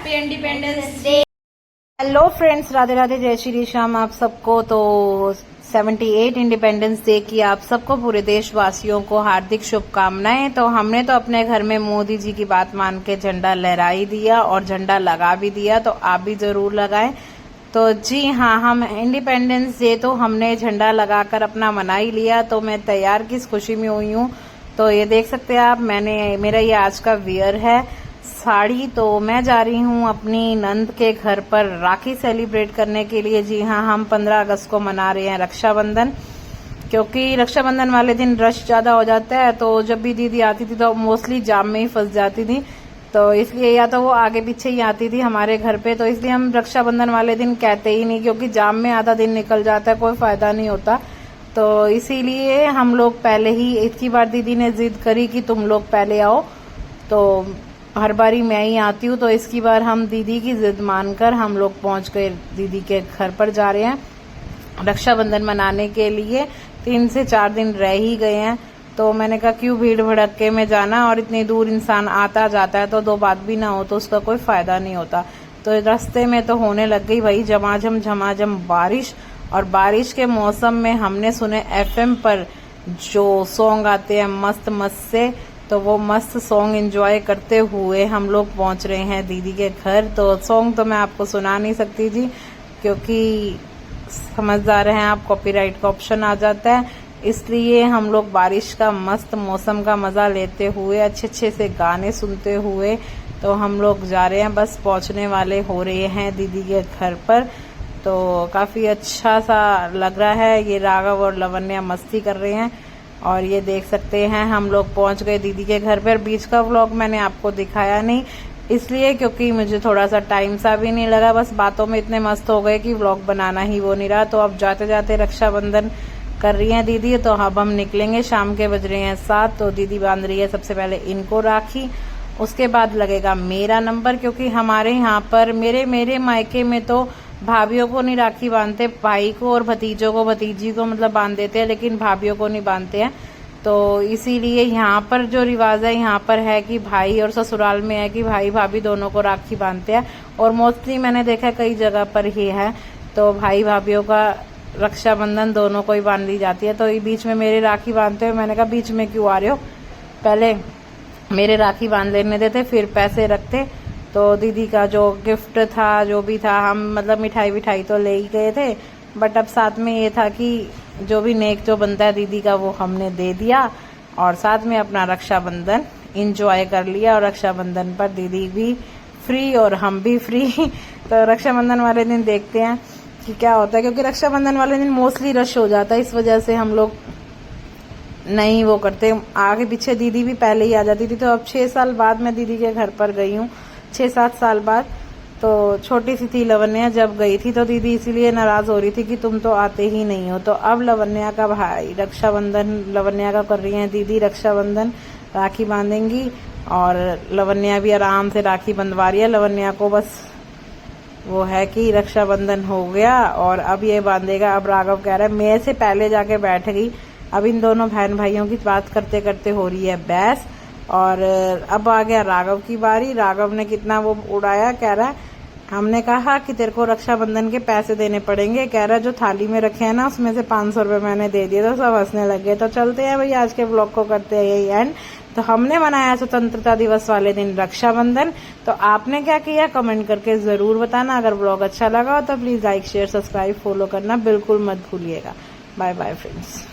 Happy independence day. Hello friends, Radhe Radhe, जय श्री श्याम आप सबको। तो 78 इंडिपेंडेंस डे की आप सबको, पूरे देशवासियों को हार्दिक शुभकामनाएं। तो हमने तो अपने घर में मोदी जी की बात मान के झंडा लहरा ही दिया और झंडा लगा भी दिया, तो आप भी जरूर लगाएं। तो जी हाँ, हम इंडिपेंडेंस डे तो हमने झंडा लगाकर अपना मना ही लिया। तो मैं तैयार किस खुशी में हुई हूँ, तो ये देख सकते हैं आप, मेरा ये आज का वियर है साड़ी। तो मैं जा रही हूँ अपनी नंद के घर पर राखी सेलिब्रेट करने के लिए। जी हाँ, हम 15 अगस्त को मना रहे हैं रक्षाबंधन, क्योंकि रक्षाबंधन वाले दिन रश ज्यादा हो जाता है। तो जब भी दीदी आती थी तो मोस्टली जाम में ही फंस जाती थी, तो इसलिए या तो वो आगे पीछे ही आती थी हमारे घर पे। तो इसलिए हम रक्षाबंधन वाले दिन कहते ही नहीं, क्योंकि जाम में आधा दिन निकल जाता है, कोई फायदा नहीं होता। तो इसीलिए हम लोग पहले ही, इतनी बार दीदी ने जिद करी कि तुम लोग पहले आओ, तो हर बारी मैं ही आती हूँ। तो इसकी बार हम दीदी की जिद मानकर हम लोग पहुंच गए, दीदी के घर पर जा रहे हैं रक्षाबंधन मनाने के लिए। 3 से 4 दिन रह ही गए हैं, तो मैंने कहा क्यों भीड़ भड़के में जाना, और इतनी दूर इंसान आता जाता है तो 2 बात भी ना हो तो उसका कोई फायदा नहीं होता। तो रास्ते में तो होने लग गई भाई झमाझम बारिश, और बारिश के मौसम में हमने सुने FM पर जो सॉन्ग आते हैं मस्त मस्त से, तो वो मस्त सॉन्ग एंजॉय करते हुए हम लोग पहुंच रहे हैं दीदी के घर। तो सॉन्ग तो मैं आपको सुना नहीं सकती जी, क्योंकि समझदार हैं आप, कॉपीराइट का ऑप्शन आ जाता है। इसलिए हम लोग बारिश का मस्त मौसम का मजा लेते हुए, अच्छे से गाने सुनते हुए, तो हम लोग जा रहे हैं, बस पहुंचने वाले हो रहे हैं दीदी के घर पर। तो काफी अच्छा सा लग रहा है। ये राघव और लवन्या मस्ती कर रहे हैं, और ये देख सकते हैं हम लोग पहुंच गए दीदी के घर पर। बीच का व्लॉग मैंने आपको दिखाया नहीं, इसलिए क्योंकि मुझे थोड़ा सा टाइम सा भी नहीं लगा, बस बातों में इतने मस्त हो गए कि व्लॉग बनाना ही वो नहीं रहा। तो अब जाते जाते रक्षाबंधन कर रही हैं दीदी, तो अब हम निकलेंगे। शाम के बज रहे हैं 7। तो दीदी बांध रही है सबसे पहले इनको राखी, उसके बाद लगेगा मेरा नंबर, क्योंकि हमारे यहाँ पर मेरे मायके में तो भाभीियों को नहीं राखी बांधते, भाई को और भतीजों को भतीजी को मतलब बांध देते हैं, लेकिन भाभीियों को नहीं बांधते हैं। तो इसीलिए यहाँ पर जो रिवाज है, यहाँ पर है कि भाई, और ससुराल में है कि भाई भाभी दोनों को राखी बांधते हैं। और मोस्टली मैंने देखा कई जगह पर ही है, तो भाई भाभीियों का रक्षाबंधन दोनों को ही बांध ली जाती है। तो बीच में मेरे राखी बांधते हुए मैंने कहा बीच में क्यों आ रहे हो, पहले मेरे राखी बांध लेने देते फिर पैसे रखते। तो दीदी का जो गिफ्ट था, जो भी था, हम मतलब मिठाई तो ले ही गए थे, बट अब साथ में ये था कि जो भी नेक जो बनता है दीदी का वो हमने दे दिया, और साथ में अपना रक्षाबंधन इंजॉय कर लिया। और रक्षाबंधन पर दीदी भी फ्री और हम भी फ्री। तो रक्षाबंधन वाले दिन देखते हैं कि क्या होता है, क्योंकि रक्षाबंधन वाले दिन मोस्टली रश हो जाता है, इस वजह से हम लोग नहीं वो करते। आगे पीछे दीदी भी पहले ही आ जाती थी, तो अब 6 साल बाद मैं दीदी के घर पर गई हूँ, 6-7 साल बाद। तो छोटी सी थी लवन्या जब गई थी, तो दीदी इसीलिए नाराज हो रही थी कि तुम तो आते ही नहीं हो। तो अब लवन्या का भाई रक्षाबंधन, लवन्या का कर रही है दीदी रक्षाबंधन, राखी बांधेंगी, और लवन्या भी आराम से राखी बंधवा रही है। लवन्या को बस वो है कि रक्षाबंधन हो गया और अब ये बांधेगा। अब राघव कह रहा है मैं से पहले जाके बैठ गई। अब इन दोनों बहन भाइयों की बात करते करते हो रही है बहस, और अब आ गया राघव की बारी। राघव ने कितना वो उड़ाया, कह रहा है हमने कहा कि तेरे को रक्षाबंधन के पैसे देने पड़ेंगे, कह रहा है जो थाली में रखे हैं ना उसमें से 500 रुपए मैंने दे दिए। तो सब हंसने लग गए। तो चलते हैं भाई, आज के ब्लॉग को करते हैं यही एंड। तो हमने मनाया स्वतंत्रता दिवस वाले दिन रक्षाबंधन। तो आपने क्या किया कमेंट करके जरूर बताना। अगर ब्लॉग अच्छा लगा हो तो please like share subscribe follow करना बिल्कुल मत भूलिएगा। Bye bye friends.